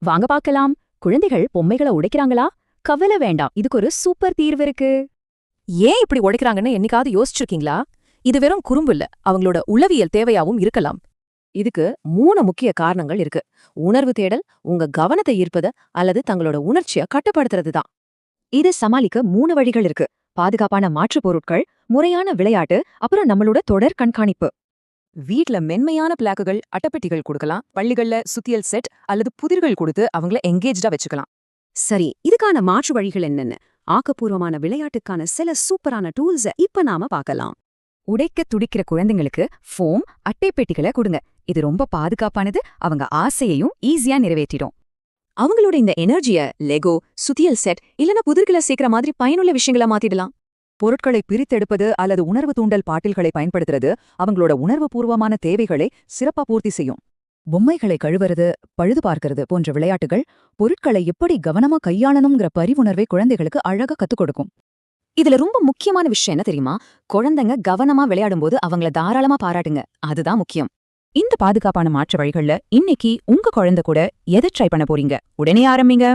வாங்க பார்க்கலாம். குழந்தைகள் பொம்மைகளை உடைக்கிறாங்களா? கவலை வேண்டாம், இதுக்கு ஒரு சூப்பர் தீர்வு இருக்கு. ஏன் இப்படி உடைக்கிறாங்கன்னு என்னைக்காவது யோசிச்சிருக்கீங்களா? இது வெறும் குறும்பு இல்ல, அவங்களோட உளவியல் தேவையாவும் இருக்கலாம். இதுக்கு 3 முக்கிய காரணங்கள் இருக்கு. உணர்வு தேடல், உங்க கவனத்தை ஈர்ப்பது, அல்லது தங்களோட உணர்ச்சியை கட்டுப்படுத்துறது தான். இதை சமாளிக்க 3 வழிகள் இருக்கு. பாதுகாப்பான மாற்றுப் பொருட்கள், முறையான விளையாட்டு, அப்புறம் நம்மளோட தொடர் கண்காணிப்பு. வீட்ல மென்மையான பிளாக்குகள், அட்டைப்பெட்டிகள் கொடுக்கலாம். பள்ளிகள்ல சுத்தியல் செட் அல்லது புதிர்கள் கொடுத்து அவங்கள எங்கேஜ்டா வச்சுக்கலாம். சரி, இதுக்கான மாற்று வழிகள் என்னென்ன? ஆக்கப்பூர்வமான விளையாட்டுக்கான சில சூப்பரான டூல்ஸ இப்ப நாம பார்க்கலாம். உடைக்க துடிக்கிற குழந்தைங்களுக்கு ஃபோம் அட்டைப்பெட்டிகளை கொடுங்க. இது ரொம்ப பாதுகாப்பானது, அவங்க ஆசையையும் ஈஸியா நிறைவேற்றிடும். அவங்களோட இந்த எனர்ஜிய லெகோ, சுத்தியல் செட் இல்லனா புதிர்களை சேர்க்கிற மாதிரி பயனுள்ள விஷயங்களா மாத்திடலாம். பொருட்களை பிரித்தெடுப்பது அல்லது உணர்வு தூண்டல் பாட்டில்களை பயன்படுத்துறது அவங்களோட உணர்வுபூர்வமான தேவைகளை சிறப்பா பூர்த்தி செய்யும். பொம்மைகளை கழுவுறது, பழுது பார்க்கறது போன்ற விளையாட்டுகள் பொருட்களை எப்படி கவனமா கையாளணுங்கிற பரிவுணர்வை குழந்தைகளுக்கு அழகா கத்துக் கொடுக்கும். இதுல ரொம்ப முக்கியமான விஷயம் என்ன தெரியுமா? குழந்தைங்க கவனமா விளையாடும்போது அவங்கள தாராளமா பாராட்டுங்க. அதுதான் முக்கியம். இந்த பாதுகாப்பான மாற்று வழிகள்ல இன்னைக்கு உங்க குழந்தை கூட எதை ட்ரை பண்ண போறீங்க? உடனே ஆரம்பிங்க.